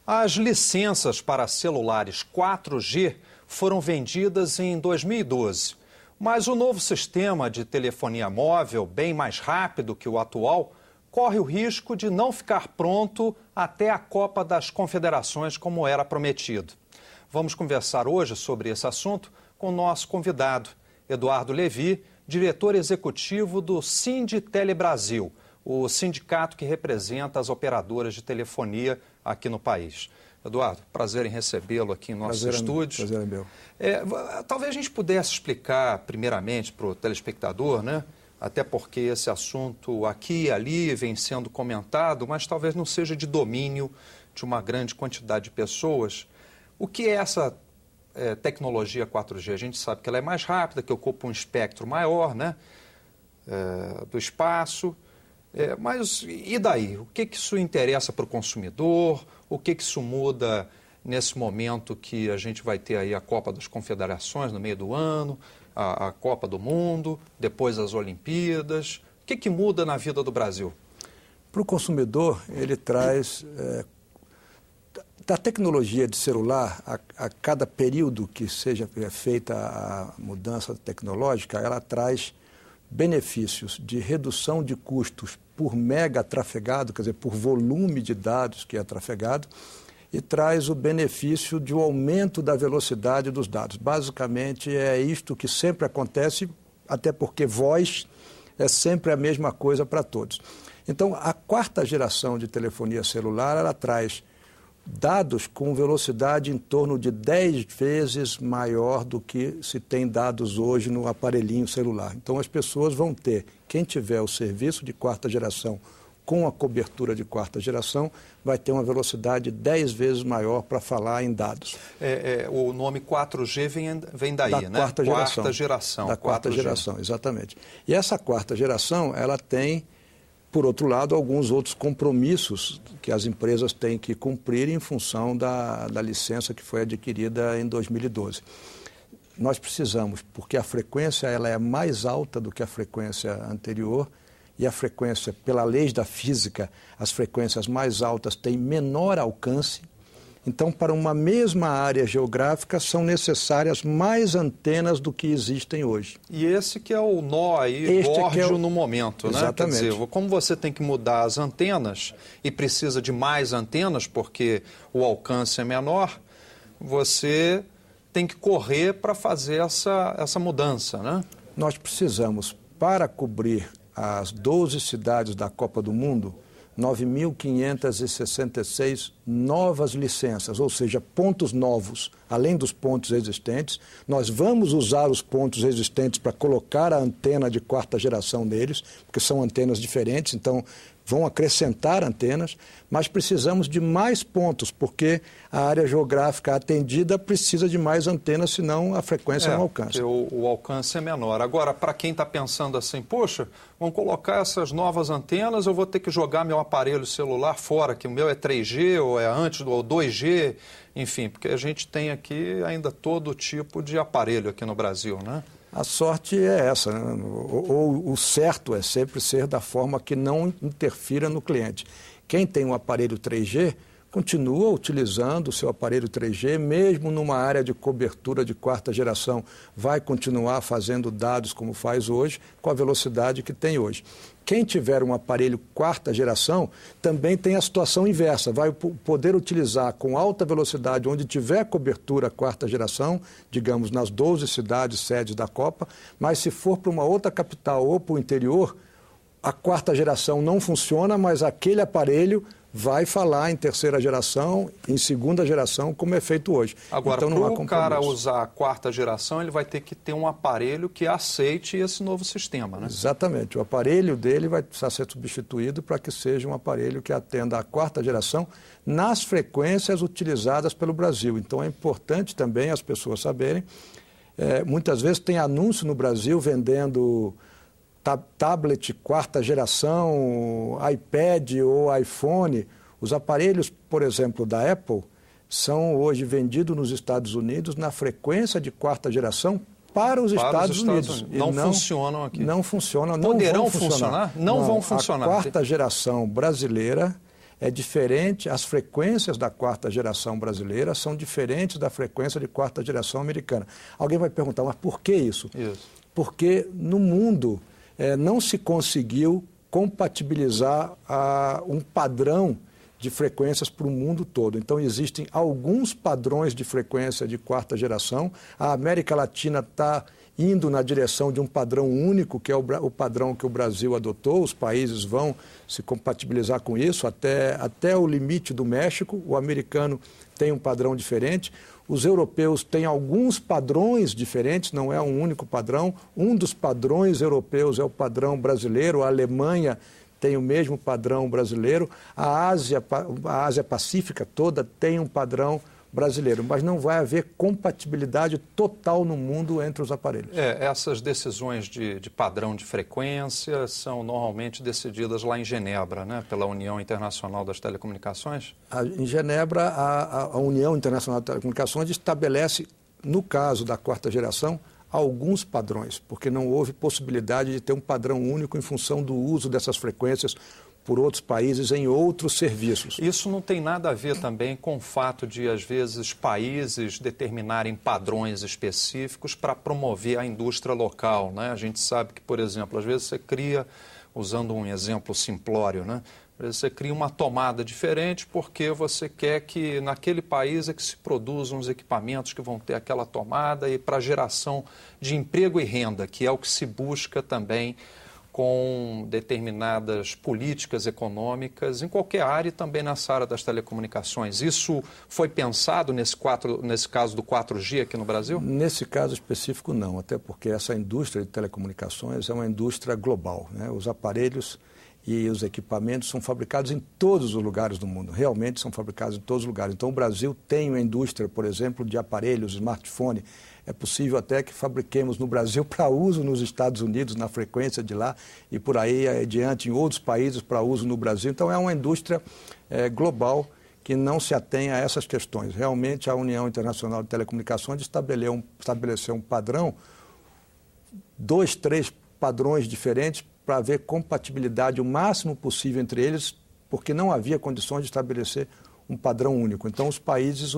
As licenças para celulares 4G foram vendidas em 2012, mas o novo sistema de telefonia móvel, bem mais rápido que o atual, corre o risco de não ficar pronto até a Copa das Confederações, como era prometido. Vamos conversar hoje sobre esse assunto com o nosso convidado, Eduardo Levi, diretor executivo do Sinditele Brasil, o sindicato que representa as operadoras de telefonia aqui no país. Eduardo, prazer em recebê-lo aqui em nossos estúdios. Prazer é meu. Talvez a gente pudesse explicar primeiramente para o telespectador, né? Até porque esse assunto aqui e ali vem sendo comentado, mas talvez não seja de domínio de uma grande quantidade de pessoas. O que é essa tecnologia 4G? A gente sabe que ela é mais rápida, que ocupa um espectro maior, né? Do espaço. Mas e daí? O que isso interessa para o consumidor? O que isso muda nesse momento que a gente vai ter aí a Copa das Confederações no meio do ano, a Copa do Mundo, depois as Olimpíadas? O que muda na vida do Brasil? Para o consumidor, ele traz... da tecnologia de celular, a cada período que seja feita a mudança tecnológica, ela traz benefícios de redução de custos por mega trafegado, quer dizer, por volume de dados que é trafegado, e traz o benefício de um aumento da velocidade dos dados. Basicamente, é isto que sempre acontece, até porque voz é sempre a mesma coisa para todos. Então, a quarta geração de telefonia celular, ela traz dados com velocidade em torno de 10 vezes maior do que se tem dados hoje no aparelhinho celular. Então, as pessoas vão ter, quem tiver o serviço de quarta geração com a cobertura de quarta geração, vai ter uma velocidade 10 vezes maior para falar em dados. O nome 4G vem daí, da né? Quarta geração. Da quarta 4G. geração, exatamente. E essa quarta geração, ela tem, por outro lado, alguns outros compromissos que as empresas têm que cumprir em função da licença que foi adquirida em 2012. Nós precisamos, porque a frequência ela é mais alta do que a frequência anterior, e a frequência, pela lei da física, as frequências mais altas têm menor alcance. Então, para uma mesma área geográfica, são necessárias mais antenas do que existem hoje. E esse que é o nó aí, górdio no momento, né? Exatamente. Quer dizer, como você tem que mudar as antenas e precisa de mais antenas porque o alcance é menor, você tem que correr para fazer essa mudança, né? Nós precisamos, para cobrir as 12 cidades da Copa do Mundo, 9.566 novas licenças, ou seja, pontos novos, além dos pontos existentes. Nós vamos usar os pontos existentes para colocar a antena de quarta geração neles, porque são antenas diferentes, então vão acrescentar antenas, mas precisamos de mais pontos, porque a área geográfica atendida precisa de mais antenas, senão a frequência não alcança. O alcance é menor. Agora, para quem está pensando assim, poxa, vamos colocar essas novas antenas, eu vou ter que jogar meu aparelho celular fora, que o meu é 3G, ou é antes, ou 2G, enfim, porque a gente tem aqui ainda todo tipo de aparelho aqui no Brasil, né? A sorte é essa, né? Ou o certo é sempre ser da forma que não interfira no cliente. Quem tem um aparelho 3G continua utilizando o seu aparelho 3G, mesmo numa área de cobertura de quarta geração, vai continuar fazendo dados como faz hoje, com a velocidade que tem hoje. Quem tiver um aparelho quarta geração também tem a situação inversa, vai poder utilizar com alta velocidade onde tiver cobertura quarta geração, digamos nas 12 cidades sedes da Copa, mas se for para uma outra capital ou para o interior, a quarta geração não funciona, mas aquele aparelho vai falar em terceira geração, em segunda geração, como é feito hoje. Agora, então, para o cara usar a quarta geração, ele vai ter que ter um aparelho que aceite esse novo sistema, né? Exatamente. O aparelho dele vai precisar ser substituído para que seja um aparelho que atenda a quarta geração nas frequências utilizadas pelo Brasil. Então, é importante também as pessoas saberem. Muitas vezes tem anúncio no Brasil vendendo tablet quarta geração, iPad ou iPhone. Os aparelhos, por exemplo, da Apple, são hoje vendidos nos Estados Unidos na frequência de quarta geração para os Estados Unidos. Não funcionam aqui. Não funcionam. Poderão funcionar? Não vão funcionar. A quarta geração brasileira, é diferente, as frequências da quarta geração brasileira são diferentes da frequência de quarta geração americana. Alguém vai perguntar, mas por que isso? Porque no mundo não se conseguiu compatibilizar um padrão de frequências para o mundo todo. Então, existem alguns padrões de frequência de quarta geração. A América Latina está indo na direção de um padrão único, que é o padrão que o Brasil adotou. Os países vão se compatibilizar com isso até o limite do México. O americano tem um padrão diferente. Os europeus têm alguns padrões diferentes, não é um único padrão. Um dos padrões europeus é o padrão brasileiro. A Alemanha tem o mesmo padrão brasileiro. A Ásia Pacífica toda tem um padrão brasileiro, mas não vai haver compatibilidade total no mundo entre os aparelhos. Essas decisões de padrão de frequência são normalmente decididas lá em Genebra, né, pela União Internacional das Telecomunicações? Em Genebra, a União Internacional das Telecomunicações estabelece, no caso da quarta geração, alguns padrões, porque não houve possibilidade de ter um padrão único em função do uso dessas frequências por outros países em outros serviços. Isso não tem nada a ver também com o fato de, às vezes, países determinarem padrões específicos para promover a indústria local, né? A gente sabe que, por exemplo, às vezes você cria, usando um exemplo simplório, né? Você cria uma tomada diferente porque você quer que naquele país é que se produzam os equipamentos que vão ter aquela tomada e para geração de emprego e renda, que é o que se busca também com determinadas políticas econômicas em qualquer área e também nessa área das telecomunicações. Isso foi pensado nesse caso do 4G aqui no Brasil? Nesse caso específico não, até porque essa indústria de telecomunicações é uma indústria global, né? Os aparelhos e os equipamentos são fabricados em todos os lugares do mundo, realmente são fabricados em todos os lugares. Então o Brasil tem uma indústria, por exemplo, de aparelhos, smartphone. É possível até que fabriquemos no Brasil para uso nos Estados Unidos, na frequência de lá, e por aí adiante em outros países para uso no Brasil. Então é uma indústria global que não se atém a essas questões. Realmente a União Internacional de Telecomunicações estabeleceu um padrão, 2, 3 padrões diferentes para haver compatibilidade o máximo possível entre eles, porque não havia condições de estabelecer um padrão único. Então os países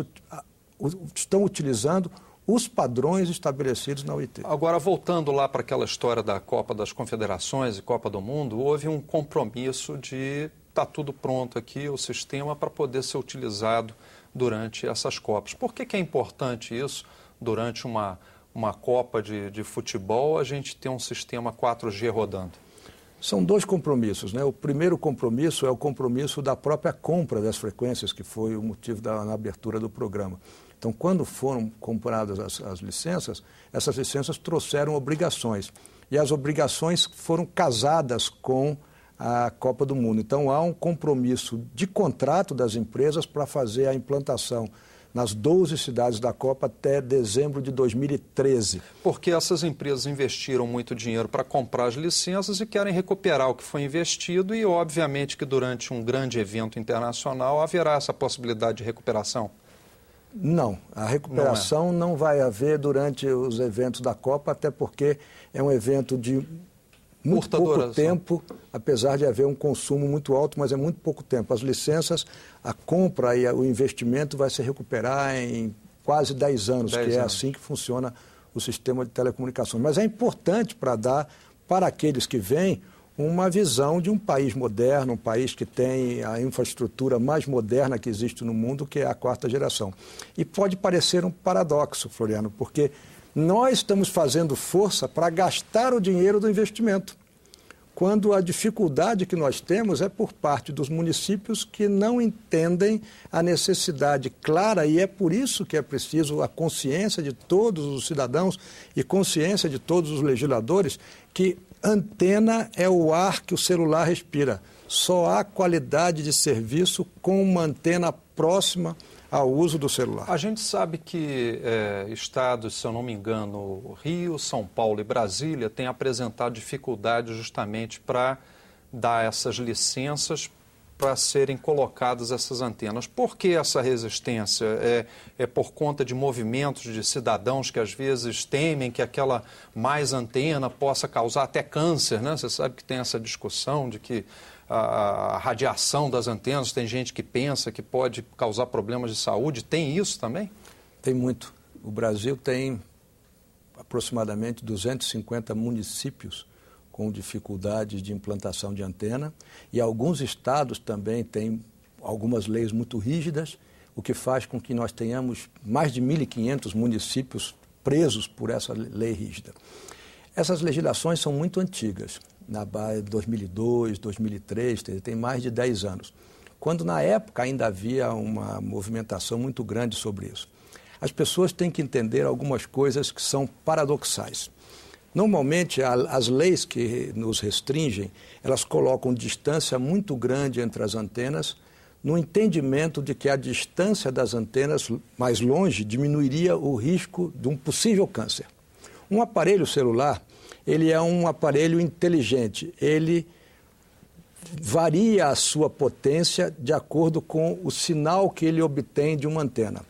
estão utilizando os padrões estabelecidos na OIT. Agora, voltando lá para aquela história da Copa das Confederações e Copa do Mundo, houve um compromisso de estar tudo pronto aqui, o sistema, para poder ser utilizado durante essas Copas. Por que é importante isso durante uma Copa de futebol, a gente ter um sistema 4G rodando? São 2 compromissos, né? O primeiro compromisso é o compromisso da própria compra das frequências, que foi o motivo na abertura do programa. Então, quando foram compradas as licenças, essas licenças trouxeram obrigações. E as obrigações foram casadas com a Copa do Mundo. Então, há um compromisso de contrato das empresas para fazer a implantação nas 12 cidades da Copa até dezembro de 2013. Porque essas empresas investiram muito dinheiro para comprar as licenças e querem recuperar o que foi investido e, obviamente, que durante um grande evento internacional haverá essa possibilidade de recuperação. Não, a recuperação não vai haver durante os eventos da Copa, até porque é um evento de muito pouco tempo, apesar de haver um consumo muito alto, mas é muito pouco tempo. As licenças, a compra e o investimento vai se recuperar em quase 10 anos, que é assim que funciona o sistema de telecomunicações. Mas é importante para dar para aqueles que vêm uma visão de um país moderno, um país que tem a infraestrutura mais moderna que existe no mundo, que é a quarta geração. E pode parecer um paradoxo, Floriano, porque nós estamos fazendo força para gastar o dinheiro do investimento, quando a dificuldade que nós temos é por parte dos municípios que não entendem a necessidade clara, e é por isso que é preciso a consciência de todos os cidadãos e consciência de todos os legisladores que antena é o ar que o celular respira. Só há qualidade de serviço com uma antena próxima ao uso do celular. A gente sabe que estados, se eu não me engano, Rio, São Paulo e Brasília têm apresentado dificuldades justamente para dar essas licenças para serem colocadas essas antenas. Por que essa resistência? É por conta de movimentos de cidadãos que às vezes temem que aquela mais antena possa causar até câncer, né? Você sabe que tem essa discussão de que a radiação das antenas, tem gente que pensa que pode causar problemas de saúde. Tem isso também? Tem muito. O Brasil tem aproximadamente 250 municípios com dificuldades de implantação de antena, e alguns estados também têm algumas leis muito rígidas, o que faz com que nós tenhamos mais de 1.500 municípios presos por essa lei rígida. Essas legislações são muito antigas, na base de 2002, 2003, tem mais de 10 anos, quando na época ainda havia uma movimentação muito grande sobre isso. As pessoas têm que entender algumas coisas que são paradoxais. Normalmente, as leis que nos restringem, elas colocam distância muito grande entre as antenas, no entendimento de que a distância das antenas mais longe diminuiria o risco de um possível câncer. Um aparelho celular, ele é um aparelho inteligente, ele varia a sua potência de acordo com o sinal que ele obtém de uma antena.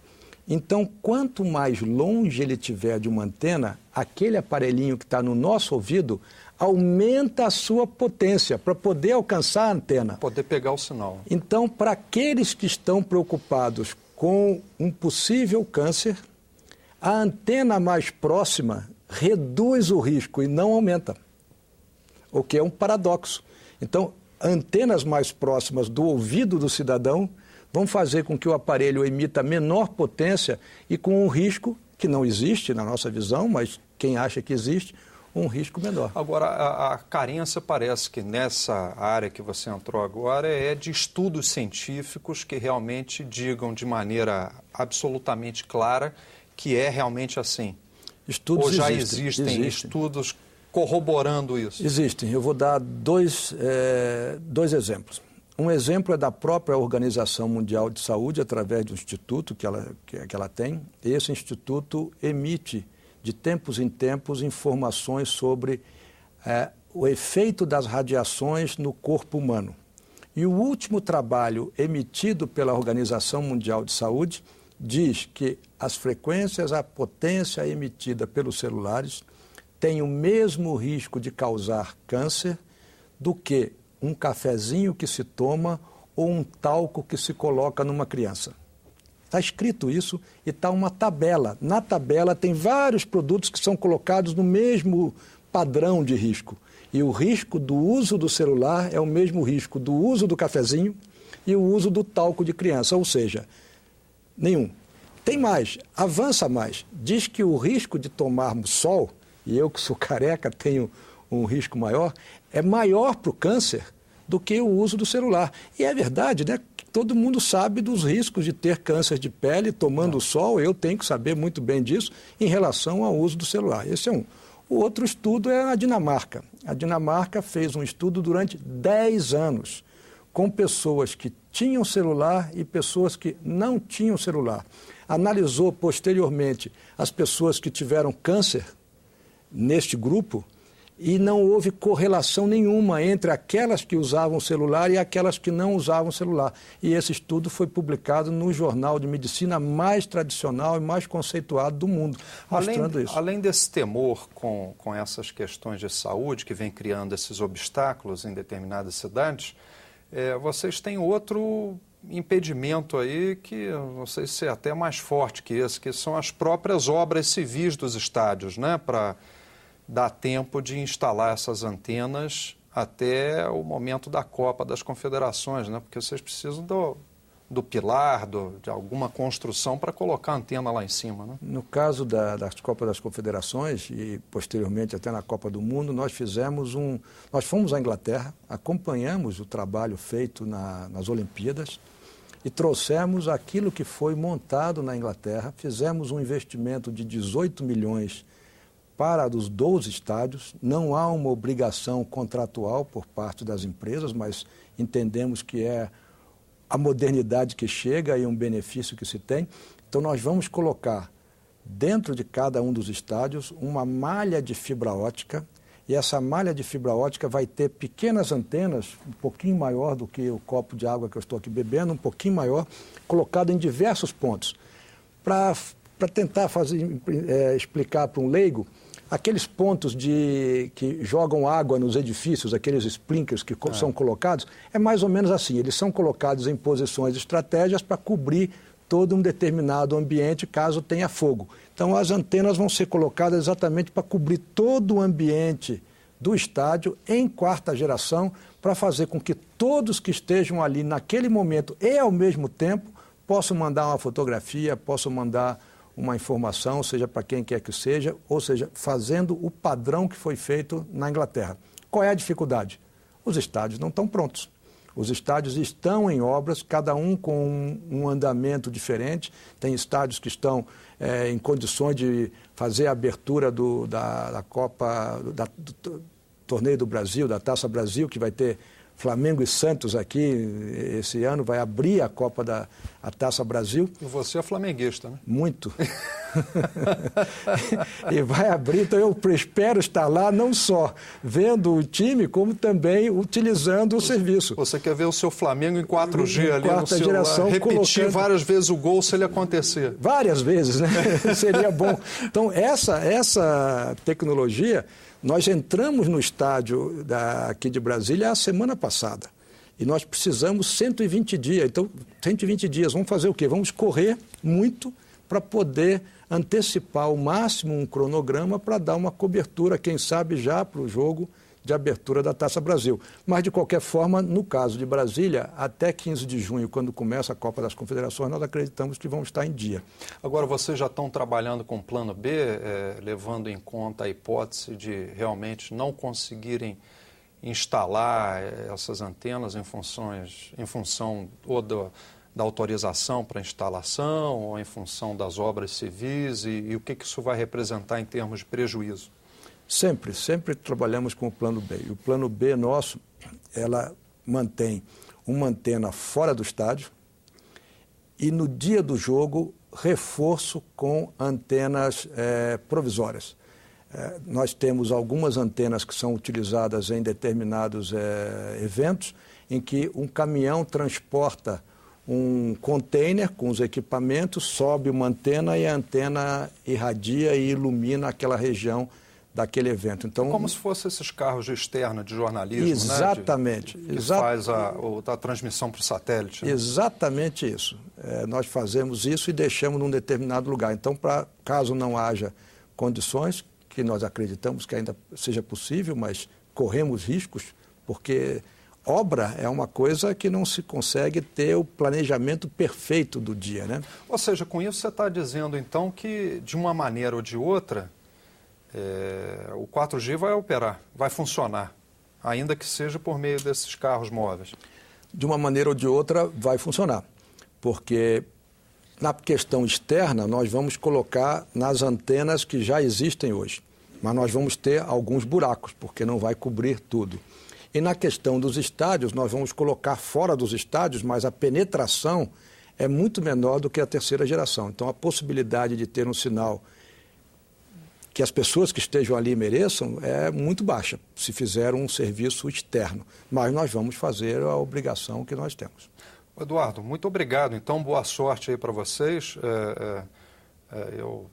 Então, quanto mais longe ele estiver de uma antena, aquele aparelhinho que está no nosso ouvido aumenta a sua potência para poder alcançar a antena. Poder pegar o sinal. Então, para aqueles que estão preocupados com um possível câncer, a antena mais próxima reduz o risco e não aumenta, o que é um paradoxo. Então, antenas mais próximas do ouvido do cidadão vão fazer com que o aparelho emita menor potência e com um risco que não existe na nossa visão, mas quem acha que existe, um risco menor. Agora, a carência parece que nessa área que você entrou agora é de estudos científicos que realmente digam de maneira absolutamente clara que é realmente assim. Estudos ou já existem estudos corroborando isso? Existem. Eu vou dar dois exemplos. Um exemplo é da própria Organização Mundial de Saúde, através do instituto que ela tem. Esse instituto emite, de tempos em tempos, informações sobre o efeito das radiações no corpo humano. E o último trabalho emitido pela Organização Mundial de Saúde diz que as frequências, a potência emitida pelos celulares tem o mesmo risco de causar câncer do que um cafezinho que se toma ou um talco que se coloca numa criança. Está escrito isso e está uma tabela. Na tabela tem vários produtos que são colocados no mesmo padrão de risco. E o risco do uso do celular é o mesmo risco do uso do cafezinho e o uso do talco de criança, ou seja, nenhum. Tem mais, avança mais. Diz que o risco de tomarmos sol, e eu que sou careca tenho um risco maior, é maior para o câncer do que o uso do celular. E é verdade, né? Todo mundo sabe dos riscos de ter câncer de pele tomando sol, eu tenho que saber muito bem disso em relação ao uso do celular. Esse é um. O outro estudo é a Dinamarca. A Dinamarca fez um estudo durante 10 anos com pessoas que tinham celular e pessoas que não tinham celular. Analisou posteriormente as pessoas que tiveram câncer neste grupo e não houve correlação nenhuma entre aquelas que usavam celular e aquelas que não usavam celular. E esse estudo foi publicado no jornal de medicina mais tradicional e mais conceituado do mundo, mostrando isso. Além desse temor com essas questões de saúde que vem criando esses obstáculos em determinadas cidades, vocês têm outro impedimento aí que não sei se é até mais forte que esse, que são as próprias obras civis dos estádios, né, para dar tempo de instalar essas antenas até o momento da Copa das Confederações, né, porque vocês precisam do pilar, de alguma construção para colocar a antena lá em cima, né? No caso das Copas das Confederações e posteriormente até na Copa do Mundo, nós fomos à Inglaterra, acompanhamos o trabalho feito nas Olimpíadas e trouxemos aquilo que foi montado na Inglaterra, fizemos um investimento de 18 milhões para os 12 estádios. Não há uma obrigação contratual por parte das empresas, mas entendemos que é a modernidade que chega e um benefício que se tem. Então, nós vamos colocar dentro de cada um dos estádios uma malha de fibra ótica, e essa malha de fibra ótica vai ter pequenas antenas, um pouquinho maior do que o copo de água que eu estou aqui bebendo, um pouquinho maior, colocado em diversos pontos. Para tentar explicar para um leigo, Aqueles pontos que jogam água nos edifícios, aqueles sprinklers que são colocados, é mais ou menos assim. Eles são colocados em posições estratégicas para cobrir todo um determinado ambiente caso tenha fogo. Então, as antenas vão ser colocadas exatamente para cobrir todo o ambiente do estádio em quarta geração, para fazer com que todos que estejam ali naquele momento e ao mesmo tempo possam mandar uma fotografia, possam mandar uma informação, seja para quem quer que seja, ou seja, fazendo o padrão que foi feito na Inglaterra. Qual é a dificuldade? Os estádios não estão prontos. Os estádios estão em obras, cada um com um andamento diferente. Tem estádios que estão em condições de fazer a abertura da Copa, do Torneio do Brasil, da Taça Brasil, que vai ter Flamengo e Santos aqui esse ano, vai abrir a Copa a Taça Brasil. E você é flamenguista, né? Muito. E vai abrir, então eu espero estar lá não só vendo o time, como também utilizando o serviço. Você quer ver o seu Flamengo em 4G ali no celular, geração, repetir várias vezes o gol se ele acontecer. Várias vezes, né? Seria bom. Então, essa tecnologia, nós entramos no estádio aqui de Brasília a semana passada. E nós precisamos 120 dias. Então, 120 dias, vamos fazer o quê? Vamos correr muito para poder antecipar ao máximo um cronograma para dar uma cobertura, quem sabe, já para o jogo de abertura da Taça Brasil. Mas, de qualquer forma, no caso de Brasília, até 15 de junho, quando começa a Copa das Confederações, nós acreditamos que vão estar em dia. Agora, vocês já estão trabalhando com o plano B, levando em conta a hipótese de realmente não conseguirem instalar essas antenas em função ou da autorização para instalação, ou em função das obras civis, e o que isso vai representar em termos de prejuízo? Sempre trabalhamos com o plano B. E o plano B nosso, ela mantém uma antena fora do estádio e no dia do jogo, reforço com antenas provisórias. Nós temos algumas antenas que são utilizadas em determinados eventos, em que um caminhão transporta um container com os equipamentos, sobe uma antena e a antena irradia e ilumina aquela região daquele evento. Então, como se fossem esses carros de externa de jornalismo, exatamente, né? Que faz a transmissão para o satélite. Né? Exatamente isso. Nós fazemos isso e deixamos num determinado lugar. Então, caso não haja condições, que nós acreditamos que ainda seja possível, mas corremos riscos, porque obra é uma coisa que não se consegue ter o planejamento perfeito do dia, né? Ou seja, com isso você está dizendo, então, que de uma maneira ou de outra, o 4G vai operar, vai funcionar, ainda que seja por meio desses carros móveis. De uma maneira ou de outra vai funcionar, porque na questão externa nós vamos colocar nas antenas que já existem hoje, mas nós vamos ter alguns buracos, porque não vai cobrir tudo. E na questão dos estádios, nós vamos colocar fora dos estádios, mas a penetração é muito menor do que a terceira geração. Então, a possibilidade de ter um sinal que as pessoas que estejam ali mereçam é muito baixa, se fizer um serviço externo. Mas nós vamos fazer a obrigação que nós temos. Eduardo, muito obrigado. Então, boa sorte aí para vocês. Eu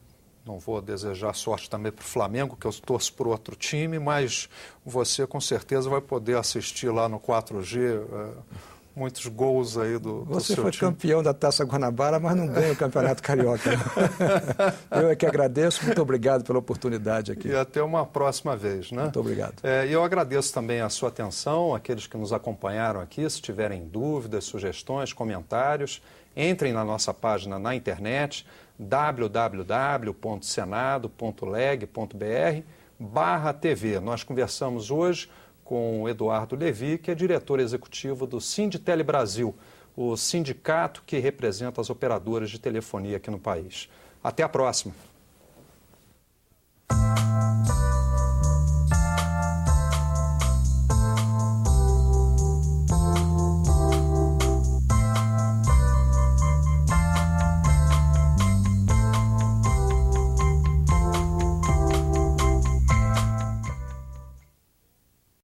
não vou desejar sorte também para o Flamengo, que eu torço por outro time, mas você com certeza vai poder assistir lá no 4G muitos gols aí do Você seu foi time. Campeão da Taça Guanabara, mas não ganha o Campeonato Carioca. Eu é que agradeço, muito obrigado pela oportunidade aqui. E até uma próxima vez, né? Muito obrigado. E eu agradeço também a sua atenção, aqueles que nos acompanharam aqui. Se tiverem dúvidas, sugestões, comentários, entrem na nossa página na internet, www.senado.leg.br/TV. Nós conversamos hoje com o Eduardo Levi, que é diretor executivo do Sinditele Brasil, o sindicato que representa as operadoras de telefonia aqui no país. Até a próxima.